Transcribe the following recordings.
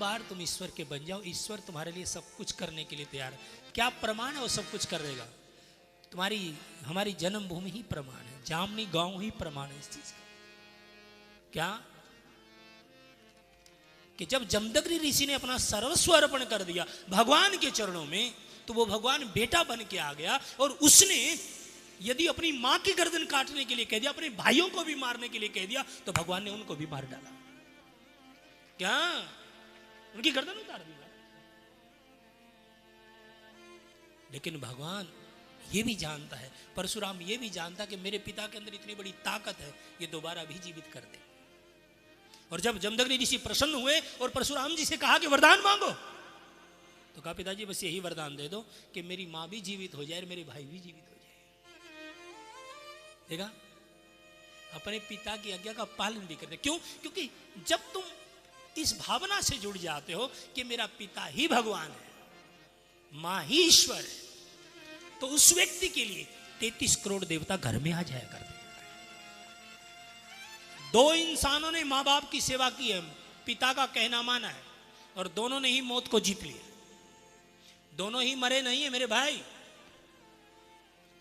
बार तुम ईश्वर के बन जाओ, ईश्वर तुम्हारे लिए सब कुछ करने के लिए तैयार है। क्या प्रमाण है वो सब कुछ कर देगा? तुम्हारी हमारी जन्मभूमि ही प्रमाण है, जामनी गांव ही प्रमाण है इस चीज का। क्या कि जब जमदग्नि ऋषि ने अपना सर्वस्व अर्पण कर दिया भगवान के चरणों में, तो वो भगवान बेटा बन के आ गया। और उसने यदि अपनी मां की गर्दन काटने के लिए कह दिया, अपने भाइयों को भी मारने के लिए कह दिया, तो भगवान ने उनको भी मार डाला। क्या उनकी गर्दन उतार दी? लेकिन भगवान ये भी जानता है, परशुराम ये भी जानता कि मेरे पिता के अंदर इतनी बड़ी ताकत है, ये दोबारा भी जीवित कर दे। और जब जमदग्नि ऋषि प्रसन्न हुए और परशुराम जी से कहा कि वरदान मांगो, तो कहा पिताजी बस यही वरदान दे दो कि मेरी मां भी जीवित हो जाए और मेरे भाई भी जीवित हो जाए। देखा, अपने पिता की आज्ञा का पालन भी करते। क्यों? क्योंकि जब तुम इस भावना से जुड़ जाते हो कि मेरा पिता ही भगवान है, मां ही ईश्वर है, तो उस व्यक्ति के लिए 33 करोड़ देवता घर में आ जाया करते। दो इंसानों ने मां बाप की सेवा की है, पिता का कहना माना है, और दोनों ने ही मौत को जीत लिया। दोनों ही मरे नहीं है मेरे भाई,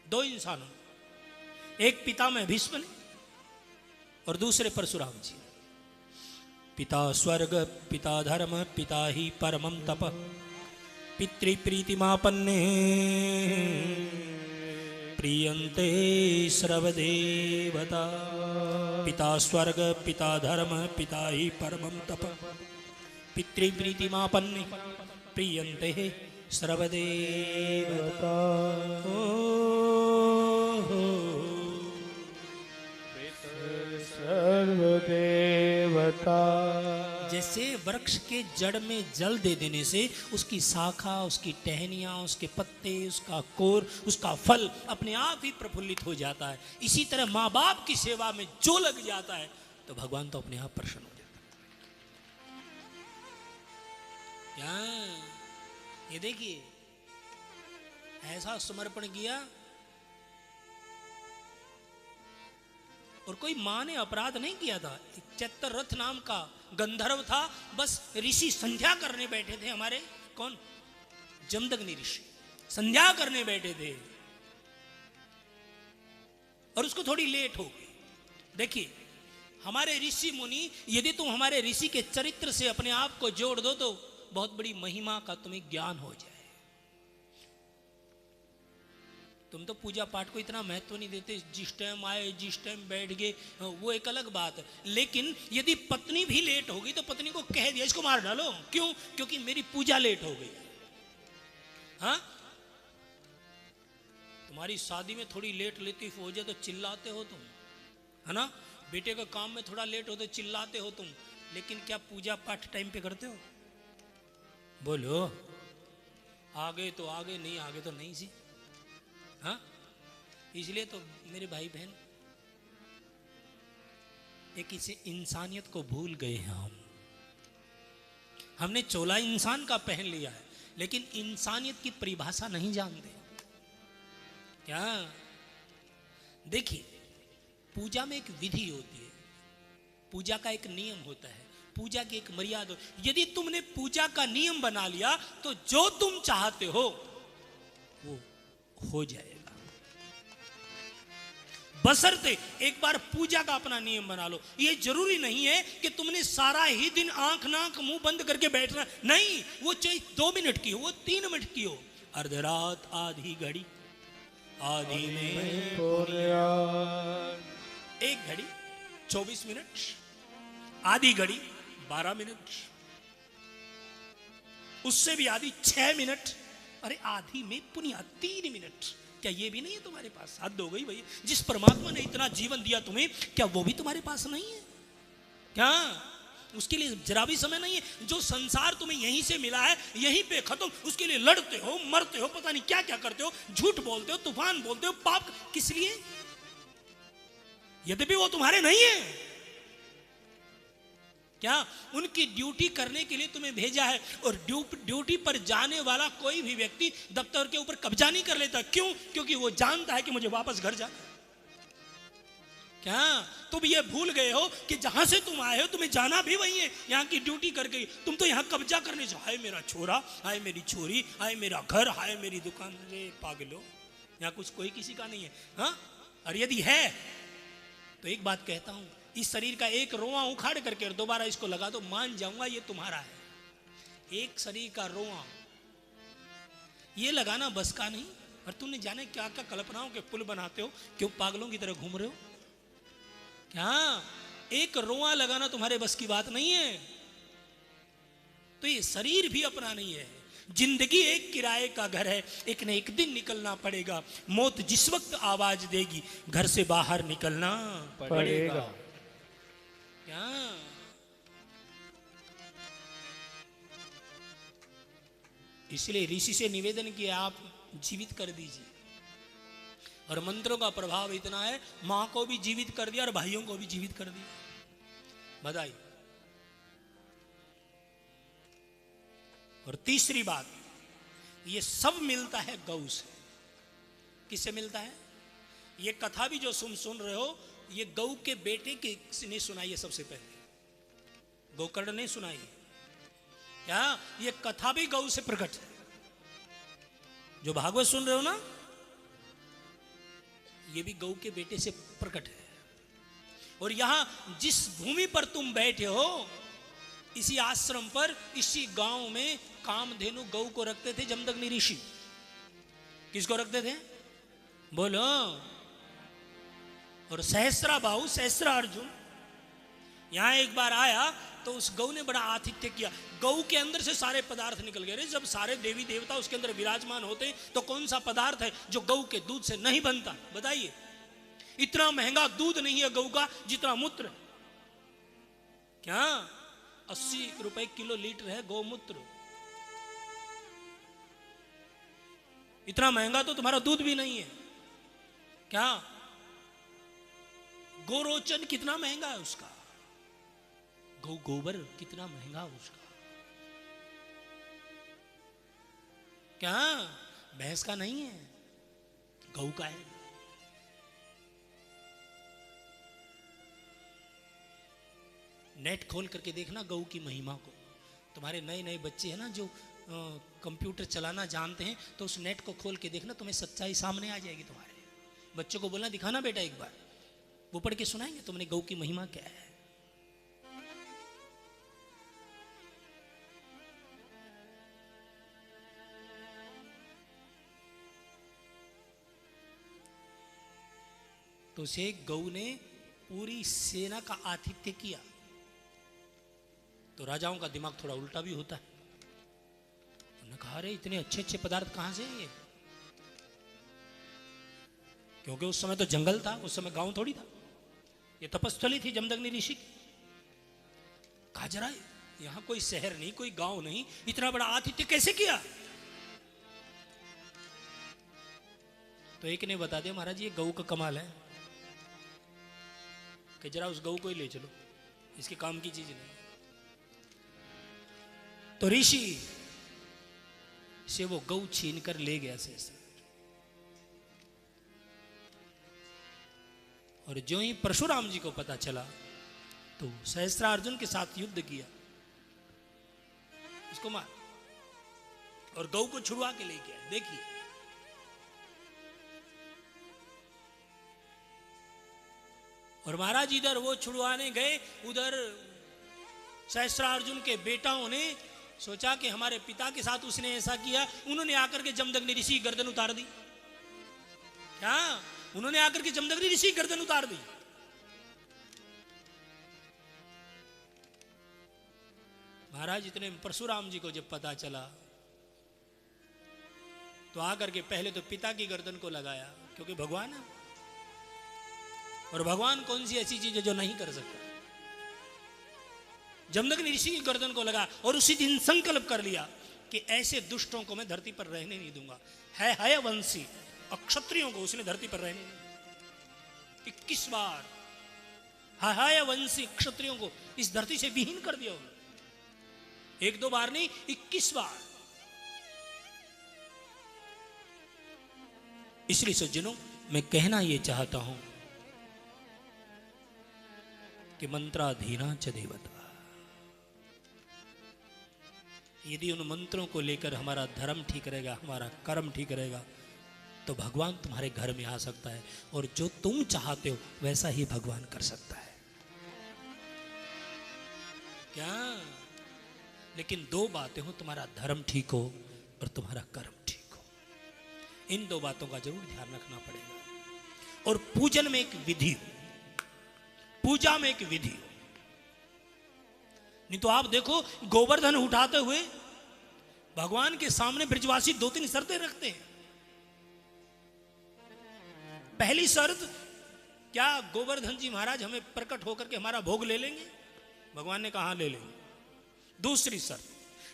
दो इंसानों, एक पिता में भीष्म ने और दूसरे परशुराम जी। पिता स्वर्ग, पिता धर्म, पिता ही परमं तप, पितृप्रीतिमापन्ने प्रियन्ते सर्वदेवता। पिता स्वर्ग, पिता धर्म, पिता ही परमं तप, पितृप्रीतिमापन्ने प्रियन्ते सर्वदेवता। सर्वदेवता। जैसे वृक्ष के जड़ में जल दे देने से उसकी शाखा, उसकी टहनियां, उसके पत्ते, उसका कोर, उसका फल अपने आप ही प्रफुल्लित हो जाता है, इसी तरह माँ बाप की सेवा में जो लग जाता है तो भगवान तो अपने आप प्रसन्न हो जाता है। ये देखिए, ऐसा समर्पण किया और कोई मां ने अपराध नहीं किया था। चित्ररथ नाम का गंधर्व था, बस ऋषि संध्या करने बैठे थे, हमारे कौन, जमदग्नि ऋषि संध्या करने बैठे थे और उसको थोड़ी लेट हो गई। देखिए, हमारे ऋषि मुनि, यदि तुम हमारे ऋषि के चरित्र से अपने आप को जोड़ दो तो बहुत बड़ी महिमा का तुम्हें ज्ञान हो जाए। तुम तो पूजा पाठ को इतना महत्व नहीं देते, जिस टाइम आए जिस टाइम बैठ गए, वो एक अलग बात है। लेकिन यदि पत्नी भी लेट हो गई तो पत्नी को कह दिया इसको मार डालो। क्यों? क्योंकि मेरी पूजा लेट हो गई। हाँ, तुम्हारी शादी में थोड़ी लेट लतीफ हो जाए तो चिल्लाते हो तुम, है ना? बेटे का काम में थोड़ा लेट हो तो चिल्लाते हो तुम, लेकिन क्या पूजा पाठ टाइम पे करते हो? बोलो, आगे तो आगे, नहीं आगे तो नहीं सी। हाँ, इसलिए तो मेरे भाई बहन, एक इसे इंसानियत को भूल गए हैं हमने चोला इंसान का पहन लिया है, लेकिन इंसानियत की परिभाषा नहीं जानते। क्या? देखिए, पूजा में एक विधि होती है, पूजा का एक नियम होता है, पूजा की एक मर्यादा। यदि तुमने पूजा का नियम बना लिया तो जो तुम चाहते हो वो हो जाएगा, बशर्ते एक बार पूजा का अपना नियम बना लो। ये जरूरी नहीं है कि तुमने सारा ही दिन आंख नाक मुंह बंद करके बैठना, नहीं, वो चाहे 2 मिनट की हो, वो 3 मिनट की हो। अर्धरात आधी घड़ी, आधी में 1 घड़ी 24 मिनट, आधी घड़ी 12 मिनट, उससे भी आधी 6 मिनट, अरे आधी में पुनिया 3 मिनट। क्या ये भी नहीं है तुम्हारे पास? हद हो गई भैया। जिस परमात्मा ने इतना जीवन दिया तुम्हें, क्या वो भी तुम्हारे पास नहीं है? क्या उसके लिए जरा भी समय नहीं है? जो संसार तुम्हें यहीं से मिला है, यहीं पे खत्म, उसके लिए लड़ते हो, मरते हो, पता नहीं क्या क्या करते हो, झूठ बोलते हो, तूफान बोलते हो, पाप, किस लिए? यद्यपि वो तुम्हारे नहीं है। क्या उनकी ड्यूटी करने के लिए तुम्हें भेजा है, और ड्यूटी पर जाने वाला कोई भी व्यक्ति दफ्तर के ऊपर कब्जा नहीं कर लेता। क्यों? क्योंकि वो जानता है कि मुझे वापस घर जाना है। क्या तुम ये भूल गए हो कि जहां से तुम आए हो तुम्हें जाना भी वही है, यहाँ की ड्यूटी करके तुम तो यहाँ कब्जा करने से, हाय मेरा छोरा, हाय मेरी छोरी, हाय मेरा घर, हाय मेरी दुकान। अरे पागलो, यहाँ कुछ कोई किसी का नहीं है। हाँ, और यदि है तो एक बात कहता हूं, इस शरीर का एक रोआ उखाड़ करके और दोबारा इसको लगा दो, मान जाऊंगा ये तुम्हारा है। एक शरीर का रोआ ये लगाना बस का नहीं। और तुमने जाने क्या क्या कल्पनाओं के पुल बनाते हो, क्यों पागलों की तरह घूम रहे हो? क्या एक रोआ लगाना तुम्हारे बस की बात नहीं है? तो ये शरीर भी अपना नहीं है। जिंदगी एक किराए का घर है, एक न एक दिन निकलना पड़ेगा। मौत जिस वक्त आवाज देगी घर से बाहर निकलना पड़ेगा। क्या इसलिए ऋषि से निवेदन किया, आप जीवित कर दीजिए। और मंत्रों का प्रभाव इतना है, मां को भी जीवित कर दिया और भाइयों को भी जीवित कर दिया। बधाई। और तीसरी बात, ये सब मिलता है गौ से। किससे मिलता है? ये कथा भी जो सुन रहे हो, ये गौ के बेटे ने सुनाई है सबसे पहले, गोकर्ण ने सुनाई है। क्या ये कथा भी गौ से प्रकट है? जो भागवत सुन रहे हो ना, ये भी गौ के बेटे से प्रकट है। और यहां जिस भूमि पर तुम बैठे हो, इसी आश्रम पर, इसी गांव में कामधेनु गौ को रखते थे जमदग्नि ऋषि। किसको रखते थे? बोलो। और सहस्रा बाहु सहस्रा अर्जुन यहां एक बार आया तो उस गौ ने बड़ा आतिथ्य किया। गौ के अंदर से सारे पदार्थ निकल गए। जब सारे देवी देवता उसके अंदर विराजमान होते तो कौन सा पदार्थ है जो गौ के दूध से नहीं बनता? बताइए। इतना महंगा दूध नहीं है गौ का जितना मूत्र। क्या 80 रुपए किलो लीटर है गौमूत्र। इतना महंगा तो तुम्हारा दूध भी नहीं है। क्या गोरोचन कितना महंगा है उसका, गोबर कितना महंगा उसका। क्या भैंस का नहीं है, गौ का है। नेट खोल करके देखना गौ की महिमा को। तुम्हारे नए नए बच्चे हैं ना जो कंप्यूटर चलाना जानते हैं, तो उस नेट को खोल के देखना, तुम्हें सच्चाई सामने आ जाएगी। तुम्हारे बच्चों को बोलना, दिखाना बेटा एक बार, वो पढ़ के सुनाएंगे तुमने गौ की महिमा क्या है। तो उसे गौ ने पूरी सेना का आतिथ्य किया। तो राजाओं का दिमाग थोड़ा उल्टा भी होता है। उन्होंने कहा, अरे इतने अच्छे अच्छे पदार्थ कहां से ये? क्योंकि उस समय तो जंगल था, उस समय गांव थोड़ी था, ये तपस्थली थी जमदग्नि ऋषि की। कहा जरा यहां कोई शहर नहीं, कोई गांव नहीं, इतना बड़ा आतिथ्य कैसे किया? तो एक ने बता दिया, महाराज ये गौ का कमाल है, कि जरा उस गौ को ही ले चलो, इसके काम की चीज नहीं। तो ऋषि से वो गौ छीन कर ले गया सहस्त्र। और जो ही परशुराम जी को पता चला तो सहस्त्रार्जुन के साथ युद्ध किया, उसको मार और गौ को छुड़वा के ले गया। देखिए और महाराज इधर वो छुड़वाने गए, उधर सहस्त्रार्जुन के बेटाओं ने सोचा कि हमारे पिता के साथ उसने ऐसा किया, उन्होंने आकर के जमदग्नि ऋषि की गर्दन उतार दी। क्या उन्होंने आकर के जमदग्नि ऋषि की गर्दन उतार दी। महाराज इतने परशुराम जी को जब पता चला तो आकर के पहले तो पिता की गर्दन को लगाया, क्योंकि भगवान है और भगवान कौन सी ऐसी चीज है जो नहीं कर सकता। जमदग्नि ऋषि की गर्दन को लगा और उसी दिन संकल्प कर लिया कि ऐसे दुष्टों को मैं धरती पर रहने नहीं दूंगा। है हयवंशी अक्षत्रियों को उसने धरती पर रहने नहीं। 21 बार हयवंशी क्षत्रियों को इस धरती से विहीन कर दिया उन्होंने। एक दो बार नहीं, 21 बार। इसलिए सज्जनों मैं कहना यह चाहता हूं कि मंत्राधीना च देवता। यदि उन मंत्रों को लेकर हमारा धर्म ठीक रहेगा, हमारा कर्म ठीक रहेगा, तो भगवान तुम्हारे घर में आ सकता है और जो तुम चाहते हो वैसा ही भगवान कर सकता है। क्या? लेकिन दो बातें हो, तुम्हारा धर्म ठीक हो और तुम्हारा कर्म ठीक हो। इन दो बातों का जरूर ध्यान रखना पड़ेगा। और पूजन में एक विधि हो, पूजा में एक विधि हो। नहीं तो आप देखो गोवर्धन उठाते हुए भगवान के सामने ब्रजवासी 2-3 शर्तें रखते हैं। पहली शर्त, क्या गोवर्धन जी महाराज हमें प्रकट होकर के हमारा भोग ले लेंगे? भगवान ने कहा ले लेंगे। दूसरी शर्त,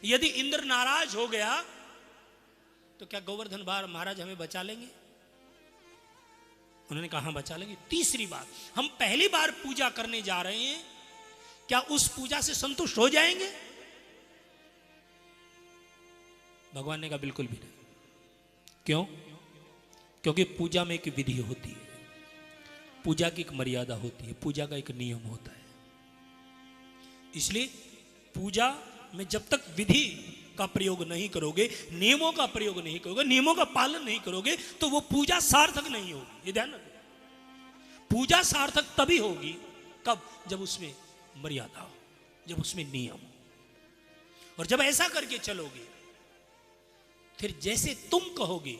यदि इंद्र नाराज हो गया तो क्या गोवर्धन महाराज हमें बचा लेंगे? उन्होंने कहा बचा लेंगे। तीसरी बात, हम पहली बार पूजा करने जा रहे हैं, क्या उस पूजा से संतुष्ट हो जाएंगे? भगवान ने कहा बिल्कुल भी नहीं। क्यों? क्योंकि पूजा में एक विधि होती है, पूजा की एक मर्यादा होती है, पूजा का एक नियम होता है। इसलिए पूजा में जब तक विधि का प्रयोग नहीं करोगे, नियमों का प्रयोग नहीं करोगे, नियमों का पालन नहीं करोगे, तो वो पूजा सार्थक नहीं होगी। ये ध्यान रखो। पूजा सार्थक तभी होगी कब? जब उसमें मर्यादा हो, जब उसमें नियम हो। और जब ऐसा करके चलोगे, फिर जैसे तुम कहोगे